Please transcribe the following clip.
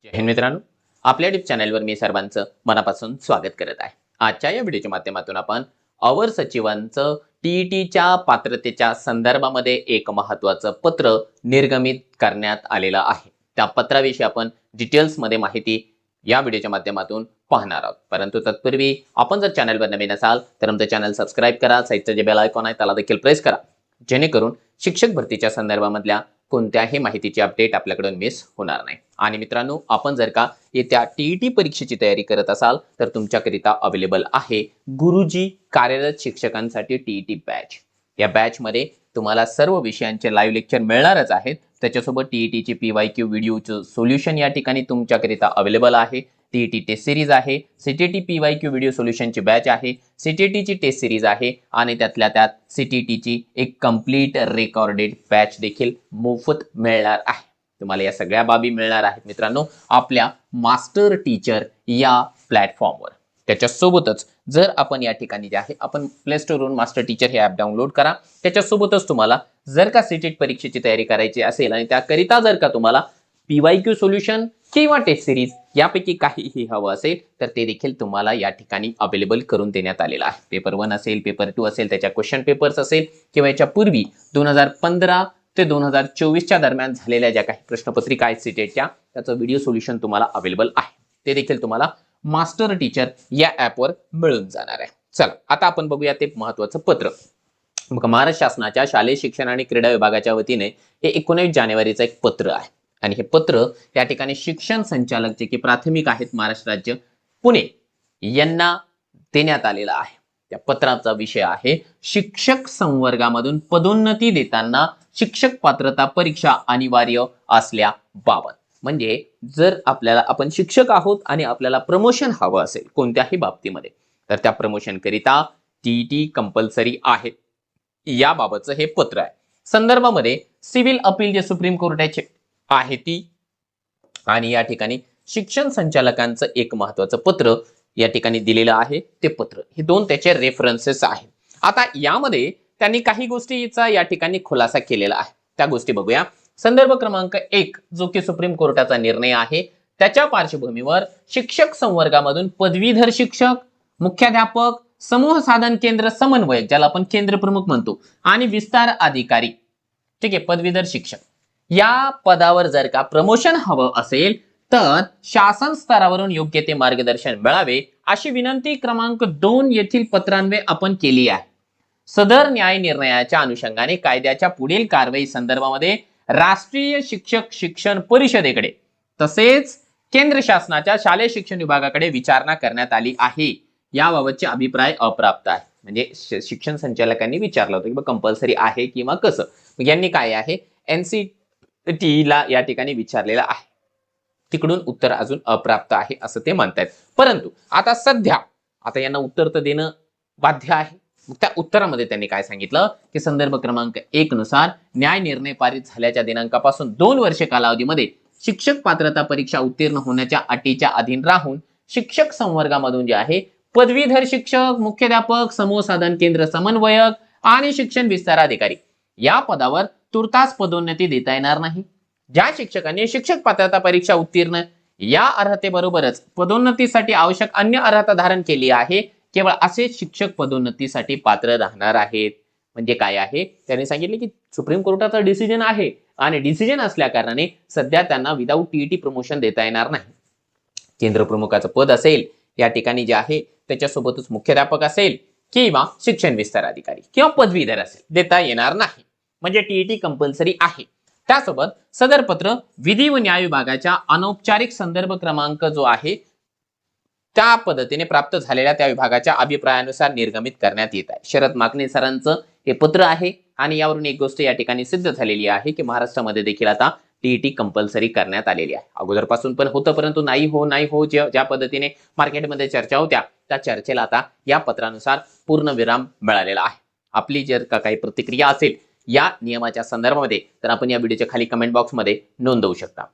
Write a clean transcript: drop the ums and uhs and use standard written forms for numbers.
जय हिंद मित्रांनो, आपल्या यूट्यूब चॅनलवर मी सर्वांचं मनापासून स्वागत करत आहे। आजच्या या व्हिडिओच्या माध्यमातून आपण अवर सचिवांचं टीईटीच्या पात्रतेच्या संदर्भामध्ये एक महत्त्वाचं पत्र निर्गमित करण्यात आलेलं आहे। त्या पत्राविषयी आपण डिटेल्समध्ये माहिती या व्हिडिओच्या माध्यमातून पाहणार आहोत। परंतु तत्पूर्वी आपण जर चॅनलवर नवीन असाल तर आमचं चॅनल सबस्क्राइब करा, साइडचं जे बेल आयकॉन आहे त्याला देखील प्रेस करा, जेणेकरून शिक्षक भरतीच्या संदर्भामधल्या कोणत्याही माहितीची अपडेट आपल्याकडून मिस होणार नाही। आणि मित्रांनो, आपण जर का येत्या टीईटी परीक्षेची तयारी करत असाल तर तुमच्याकरिता अवेलेबल आहे गुरुजी कार्यरत शिक्षकांसाठी टीईटी बॅच। या बॅच मध्ये तुम्हाला सर्व विषयांचे लाईव्ह लेक्चर मिळणारच आहेत। त्याच्यासोबत टीईटीची पीवायक्यू व्हिडिओचं सोल्युशन या ठिकाणी तुमच्याकरिता अवेलेबल आहे। टीईटी टेस्ट सिरीज आहे, सीटीटी पीवायक्यू व्हिडिओ सोल्युशनची बॅच आहे, सीटीटीची टेस्ट सिरीज आहे आणि त्यातल्या त्यात सीटीटीची एक कंप्लीट रेकॉर्डेड बॅच देखील मोफत मिळणार आहे। तुम्हाला या सगळ्या बाबी मिळणार आहेत मित्रांनो आपल्या मास्टर टीचर या प्लॅटफॉर्मवर। त्याच्यासोबतच जर आपण या ठिकाणी जे आहे आपण प्ले स्टोरवरून मास्टर टीचर हे ॲप डाउनलोड करा। त्याच्यासोबतच तुम्हाला जर का सीटेट परीक्षेची तयारी करायची असेल आणि त्याकरिता जर का तुम्हाला पीवायक्यू सोल्युशन किंवा टेस्ट सिरीज यापैकी काहीही हवं असेल तर ते देखील तुम्हाला या ठिकाणी अवेलेबल करून देण्यात आलेलं आहे। पेपर 1 असेल, पेपर 2 असेल, त्याच्या क्वेश्चन पेपर्स असेल किंवा याच्या पूर्वी 2015 ते 2024च्या दरम्यान झालेल्या ज्या काही प्रश्नपत्रिका आहेत सीटेटच्या त्याचं व्हिडिओ सोल्युशन तुम्हाला अवेलेबल आहे। ते देखील तुम्हाला मास्टर टीचर या ॲपवर मिळून जाणार आहे। चला आता आपण बघूया ते महत्त्वाचं पत्र। महाराष्ट्र शासनाच्या शालेय शिक्षण आणि क्रीडा विभागाच्या वतीने हे 19 जानेवारीचं एक पत्र आहे आणि हे पत्र या ठिकाणी शिक्षण संचालक जे की प्राथमिक आहेत महाराष्ट्र राज्य पुणे यांना देण्यात आलेला आहे। त्या पत्राचा विषय आहे शिक्षक संवर्गामधून पदोन्नती देताना शिक्षक पात्रता परीक्षा अनिवार्य असल्याबाबत। म्हणजे जर आपण शिक्षक आहोत आणि आपल्याला प्रमोशन हवं असेल कोणत्याही बाबतीमध्ये तर त्या प्रमोशन करिता टीईटी कंपल्सरी आहे याबाबतचं हे पत्र आहे। संदर्भामध्ये सिव्हिल अपील जे सुप्रीम कोर्टाचे आहे ती आणि या ठिकाणी शिक्षण संचालकांचं एक महत्त्वाचं पत्र या ठिकाणी दिलेलं आहे। ते पत्र हे दोन त्याचे रेफरन्सेस आहेत। आता यामध्ये त्यांनी काही गोष्टीचा या ठिकाणी खुलासा केलेला आहे, त्या गोष्टी बघूया। संदर्भ क्रमांक 1 जो की सुप्रीम कोर्टाचा निर्णय आहे त्याच्या पार्श्वभूमीवर शिक्षक संवर्गामधून पदवीधर शिक्षक, मुख्याध्यापक, समूह साधन केंद्र समन्वयक ज्याला आपण केंद्र प्रमुख म्हणतो आणि विस्तार अधिकारी, ठीक आहे, पदवीधर शिक्षक या पदावर जर का प्रमोशन हवं असेल तर शासन स्तरावरून योग्य ते मार्गदर्शन मिळावे अशी विनंती क्रमांक 2 येथील पत्रान्वये आपण केली आहे। सदर न्याय निर्णयाच्या अनुषंगाने कायद्याच्या पुढील कारवाई संदर्भामध्ये राष्ट्रीय शिक्षक शिक्षण परिषदेकडे तसेच केंद्र शासनाच्या शालेय शिक्षण विभागाकडे विचारणा करण्यात आली आहे। याबाबतचे अभिप्राय अप्राप्त आहे। म्हणजे शिक्षण संचालकांनी विचारलं होतं की कंपल्सरी आहे किंवा कसं, यांनी काय आहे एनसीटीला या ठिकाणी विचारलेलं आहे, तिकडून उत्तर अजून अप्राप्त आहे असं ते म्हणतात। परंतु आता सध्या यांना उत्तर तर देणं बाध्य आहे। त्या उत्तरामध्ये त्यांनी काय सांगितलं की संदर्भ क्रमांक 1 नुसार न्याय निर्णय पारित झाल्याच्या दिनांकापासून 2 वर्ष कालावधीमध्ये शिक्षक पात्रता परीक्षा उत्तीर्ण होण्याच्या अटीच्या अधीन राहून शिक्षक संवर्गामधून जे आहे पदवीधर शिक्षक, मुख्याध्यापक, समूह साधन केंद्र समन्वयक आणि शिक्षण विस्तार अधिकारी या पदावर तुर्तास पदोन्नती देता येणार नाही। ज्या शिक्षकांनी शिक्षक पात्रता परीक्षा उत्तीर्ण या अर्हतेबरोबरच पदोन्नतीसाठी आवश्यक अन्य अर्हता धारण केली आहे केवळ असे शिक्षक पदोन्नतीसाठी पात्र राहणार आहेत। म्हणजे काय आहे त्यांनी सांगितले की सुप्रीम कोर्टाचा डिसिजन आहे आणि डिसिजन असल्या कारणाने सध्या त्यांना विदाऊट टीईटी प्रमोशन देता येणार नाही। केंद्र प्रमुखाचं पद असेल या ठिकाणी जे आहे त्याच्यासोबतच मुख्याध्यापक असेल किंवा शिक्षण विस्तार अधिकारी किंवा पदवीधर असेल देता येणार नाही। म्हणजे टीईटी कंपल्सरी आहे। त्यासोबत सदर पत्र विधी व न्याय विभागाच्या अनौपचारिक संदर्भ क्रमांक जो आहे त्या पद्धतीने प्राप्त झालेल्या त्या विभागाच्या अभिप्रायानुसार निर्गमित करण्यात येत आहे। शरद माकणे सरांचं हे पत्र आहे आणि यावरून एक गोष्ट या ठिकाणी सिद्ध झालेली आहे की महाराष्ट्रामध्ये देखील आता टीईटी कंपल्सरी करण्यात आलेली आहे। अगोदरपासून पण होतं परंतु नाही हो ज्या पद्धतीने मार्केटमध्ये चर्चा होत्या त्या चर्चेला आता या पत्रानुसार पूर्णविराम मिळालेला आहे। आपली जर का काही प्रतिक्रिया असेल या नियमाच्या संदर्भामध्ये तर आपण या व्हिडिओच्या खाली कमेंट बॉक्समध्ये नोंदवू शकता।